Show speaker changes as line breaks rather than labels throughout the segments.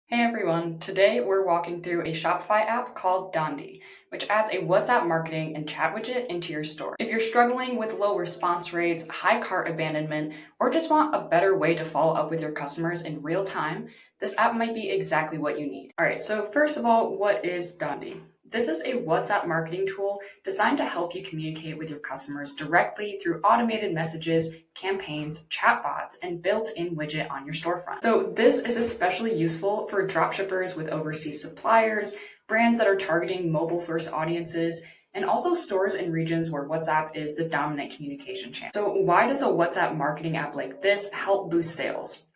Hey everyone, today we're walking through a Shopify app called Dondy, which adds a WhatsApp marketing and chat widget into your store. If you're struggling with low response rates, high cart abandonment, or just want a better way to follow up with your customers in real time, this app might be exactly what you need. All right, so first of all, what is Dondy? This is a WhatsApp marketing tool designed to help you communicate with your customers directly through automated messages, campaigns, chatbots, and built-in widget on your storefront. So this is especially useful for dropshippers with overseas suppliers, brands that are targeting mobile-first audiences, and also stores in regions where WhatsApp is the dominant communication channel. So why does a WhatsApp marketing app like this help boost sales?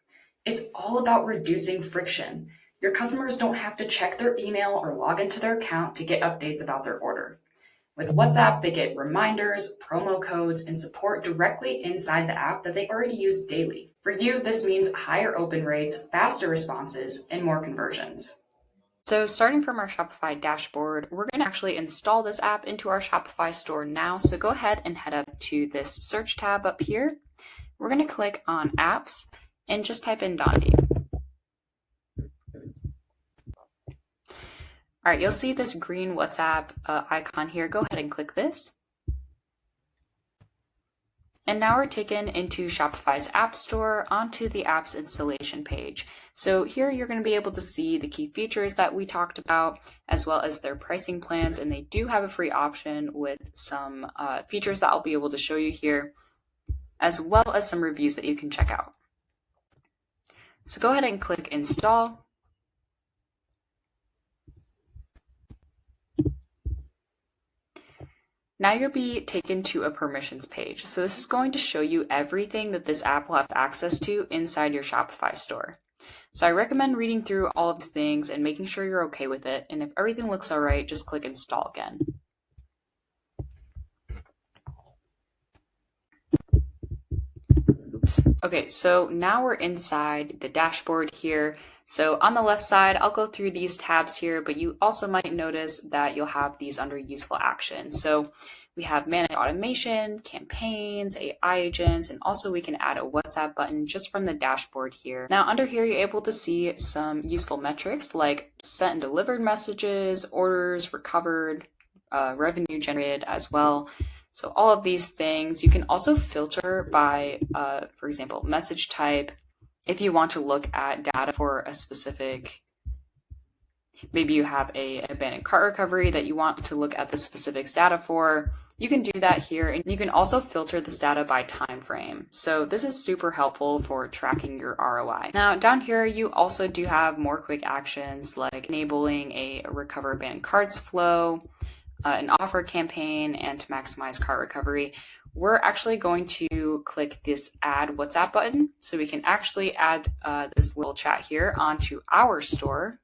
It's all about reducing friction. Your customers don't have to check their email or log into their account to get updates about their order. With WhatsApp, they get reminders, promo codes, and support directly inside the app that they already use daily. For you, this means higher open rates, faster responses, and more conversions. So starting from our Shopify dashboard, we're going to actually install this app into our Shopify store now. So go ahead and head up to this search tab up here. We're going to click on apps and just type in Dondy. All right, you'll see this green WhatsApp icon here. Go ahead and click this. And now we're taken into Shopify's App Store onto the app's installation page. So here you're going to be able to see the key features that we talked about, as well as their pricing plans. And they do have a free option with some features that I'll be able to show you here, as well as some reviews that you can check out. So go ahead and click Install. Now you'll be taken to a permissions page. So this is going to show you everything that this app will have access to inside your Shopify store. So I recommend reading through all of these things and making sure you're okay with it. And if everything looks all right, just click install again. Oops. Okay, so now we're inside the dashboard here. So on the left side, I'll go through these tabs here, but you also might notice that you'll have these under useful actions. So we have manage automation, campaigns, AI agents, and also we can add a WhatsApp button just from the dashboard here. Now under here, you're able to see some useful metrics like sent and delivered messages, orders recovered, revenue generated as well. So all of these things, you can also filter by, for example, message type. If you want to look at data for a specific, maybe you have a abandoned cart recovery that you want to look at the specifics data for, you can do that here. And you can also filter this data by time frame. So this is super helpful for tracking your ROI. Now down here, you also do have more quick actions like enabling a recover abandoned carts flow, an offer campaign, and to maximize cart recovery. We're actually going to click this add WhatsApp button so we can actually add this little chat here onto our store.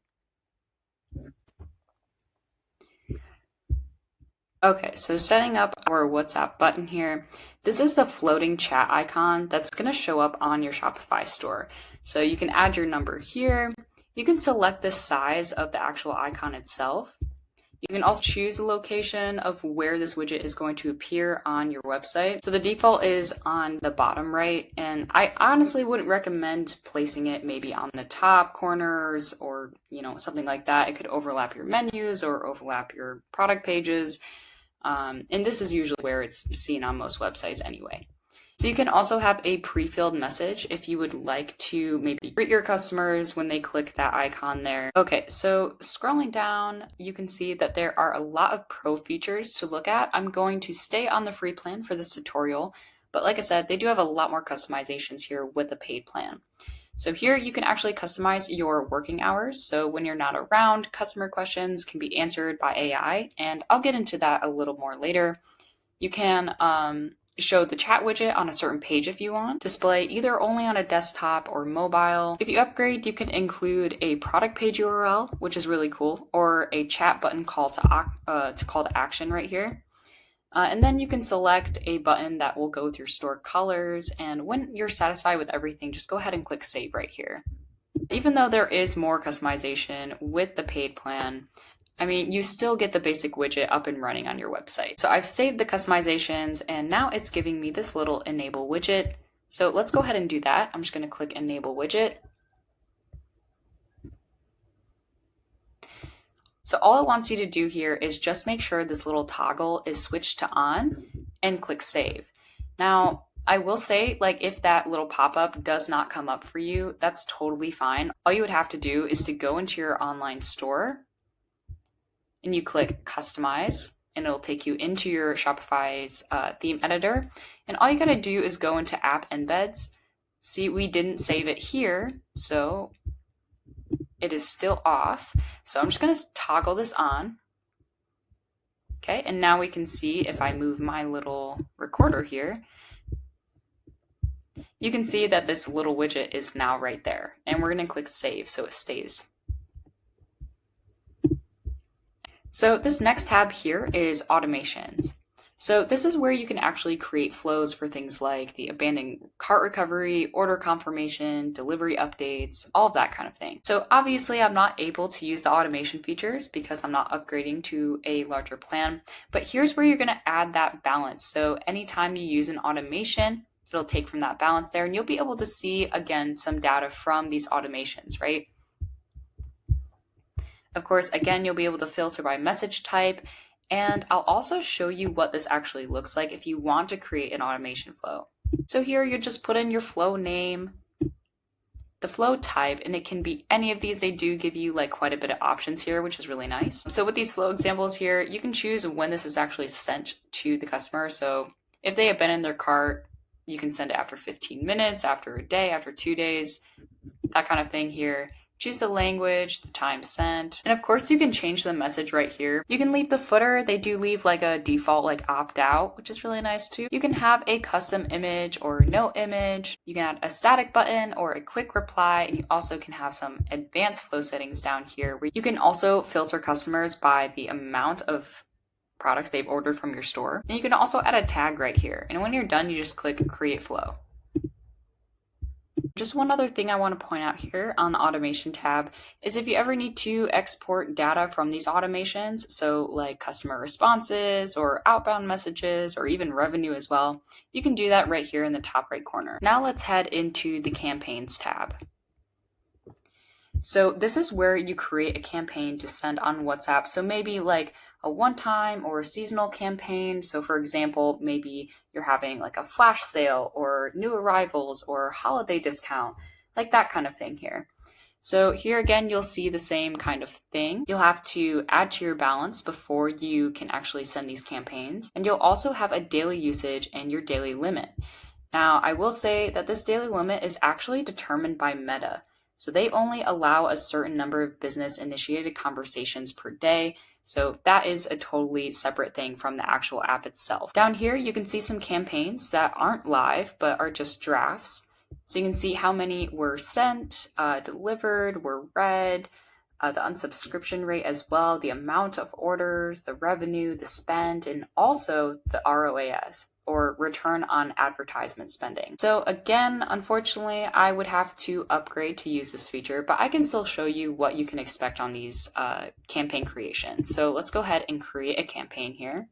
Okay, so setting up our WhatsApp button here, this is the floating chat icon that's going to show up on your Shopify store. So you can add your number here. You can select the size of the actual icon itself. You can also choose the location of where this widget is going to appear on your website. So the default is on the bottom right, and I honestly wouldn't recommend placing it maybe on the top corners or, something like that. It could overlap your menus or overlap your product pages. And this is usually where it's seen on most websites anyway. So you can also have a pre-filled message if you would like to maybe greet your customers when they click that icon there. Okay, so scrolling down, you can see that there are a lot of pro features to look at. I'm going to stay on the free plan for this tutorial, but like I said, they do have a lot more customizations here with the paid plan. So here you can actually customize your working hours. So when you're not around, customer questions can be answered by AI, and I'll get into that a little more later. You can show the chat widget on a certain page if you want, display either only on a desktop or mobile. If you upgrade, you can include a product page URL, which is really cool, or a chat button call to action right here. And then you can select a button that will go through store colors. And when you're satisfied with everything, just go ahead and click save right here. Even though there is more customization with the paid plan, you still get the basic widget up and running on your website. So I've saved the customizations and now it's giving me this little enable widget. So let's go ahead and do that. I'm just going to click enable widget. So all it wants you to do here is just make sure this little toggle is switched to on and click save. Now, I will say, like, if that little pop-up does not come up for you, that's totally fine. All you would have to do is to go into your online store and you click customize, and it'll take you into your Shopify's theme editor. And all you gotta do is go into app embeds. See, we didn't save it here, so it is still off. So I'm just gonna toggle this on. Okay, and now we can see if I move my little recorder here, you can see that this little widget is now right there. And we're gonna click save so it stays. So this next tab here is automations. So this is where you can actually create flows for things like the abandoned cart recovery, order confirmation, delivery updates, all of that kind of thing. So obviously I'm not able to use the automation features because I'm not upgrading to a larger plan, but here's where you're gonna add that balance. So anytime you use an automation, it'll take from that balance there and you'll be able to see, again, some data from these automations, right? Of course, again, you'll be able to filter by message type, and I'll also show you what this actually looks like if you want to create an automation flow. So here you just put in your flow name, the flow type, and it can be any of these. They do give you like quite a bit of options here, which is really nice. So with these flow examples here, you can choose when this is actually sent to the customer. So if they abandon their cart, you can send it after 15 minutes, after a day, after 2 days, that kind of thing here. Choose the language, the time sent, and of course you can change the message right here. You can leave the footer. They do leave like a default like opt out, which is really nice too. You can have a custom image or no image. You can add a static button or a quick reply, and you also can have some advanced flow settings down here where you can also filter customers by the amount of products they've ordered from your store. And you can also add a tag right here. And when you're done, you just click create flow. Just one other thing I want to point out here on the automation tab is if you ever need to export data from these automations, so like customer responses or outbound messages or even revenue as well, you can do that right here in the top right corner. Now let's head into the campaigns tab. So this is where you create a campaign to send on WhatsApp. So maybe like a one-time or a seasonal campaign. So for example, maybe you're having like a flash sale or new arrivals or holiday discount, like that kind of thing here. So here again, you'll see the same kind of thing. You'll have to add to your balance before you can actually send these campaigns. And you'll also have a daily usage and your daily limit. Now, I will say that this daily limit is actually determined by Meta. So they only allow a certain number of business initiated conversations per day. So that is a totally separate thing from the actual app itself. Down here, you can see some campaigns that aren't live, but are just drafts. So you can see how many were sent, delivered, were read, the unsubscription rate as well, the amount of orders, the revenue, the spend, and also the ROAS, or return on advertisement spending. So again, unfortunately, I would have to upgrade to use this feature, but I can still show you what you can expect on these campaign creations. So let's go ahead and create a campaign here.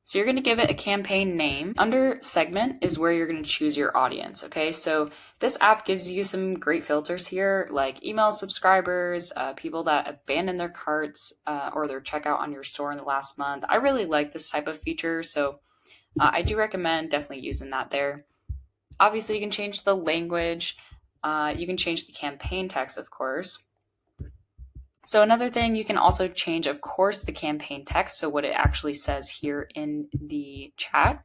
So you're going to give it a campaign name. Under segment is where you're going to choose your audience. Okay, so this app gives you some great filters here, like email subscribers, people that abandon their carts or their checkout on your store in the last month. I really like this type of feature, so I do recommend definitely using that there. Obviously, you can change the language. You can change the campaign text, of course. So another thing, you can also change, of course, the campaign text, so what it actually says here in the chat.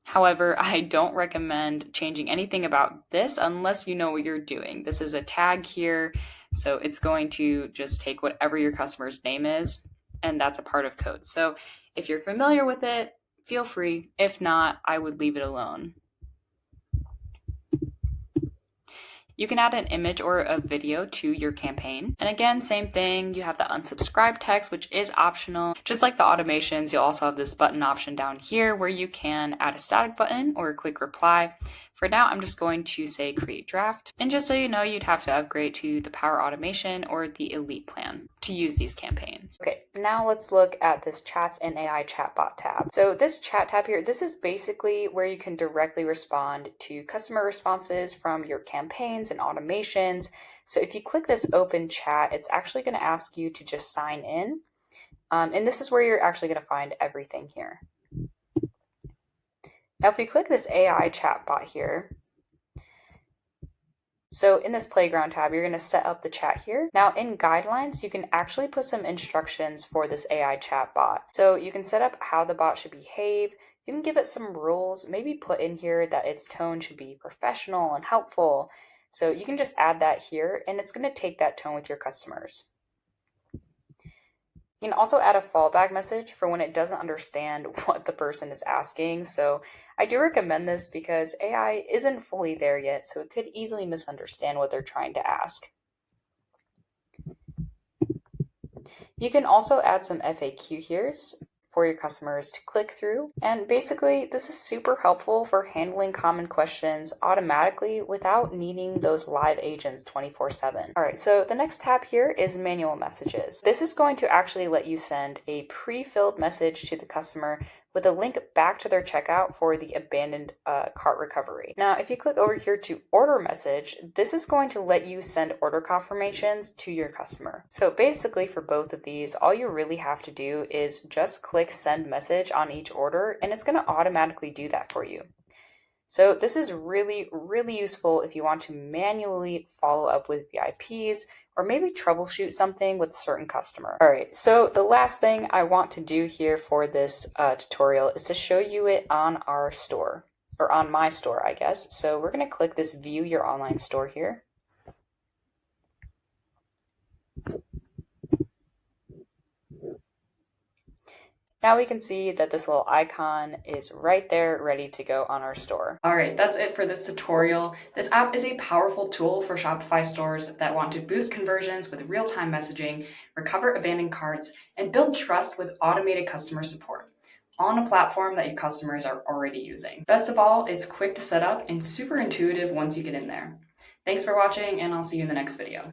However, I don't recommend changing anything about this unless you know what you're doing. This is a tag here, so it's going to just take whatever your customer's name is, and that's a part of code. So if you're familiar with it, feel free. If not, I would leave it alone. You can add an image or a video to your campaign. And again, same thing, you have the unsubscribe text, which is optional. Just like the automations, you'll also have this button option down here where you can add a static button or a quick reply. For now, I'm just going to say create draft. And just so you know, you'd have to upgrade to the Power Automation or the Elite plan to use these campaigns. Okay, now let's look at this Chats and AI Chatbot tab. So this chat tab here, this is basically where you can directly respond to customer responses from your campaigns and automations. So if you click this open chat, it's actually going to ask you to just sign in. And this is where you're actually going to find everything here. Now, if we click this AI chatbot here, so in this playground tab, you're going to set up the chat here. Now in guidelines, you can actually put some instructions for this AI chat bot. So you can set up how the bot should behave. You can give it some rules, maybe put in here that its tone should be professional and helpful. So you can just add that here, and it's going to take that tone with your customers. You can also add a fallback message for when it doesn't understand what the person is asking. So I do recommend this because AI isn't fully there yet, so it could easily misunderstand what they're trying to ask. You can also add some FAQ here for your customers to click through. And basically, this is super helpful for handling common questions automatically without needing those live agents 24/7. All right, so the next tab here is manual messages. This is going to actually let you send a pre-filled message to the customer with a link back to their checkout for the abandoned cart recovery. Now, if you click over here to order message, this is going to let you send order confirmations to your customer. So basically for both of these, all you really have to do is just click send message on each order, and it's going to automatically do that for you. So this is really, really useful if you want to manually follow up with VIPs or maybe troubleshoot something with a certain customer. All right, so the last thing I want to do here for this tutorial is to show you it on our store, or on my store, I guess. So we're going to click this view your online store here. Now we can see that this little icon is right there ready to go on our store. All right, that's it for this tutorial. This app is a powerful tool for Shopify stores that want to boost conversions with real-time messaging, recover abandoned carts, and build trust with automated customer support on a platform that your customers are already using. Best of all, it's quick to set up and super intuitive once you get in there. Thanks for watching, and I'll see you in the next video.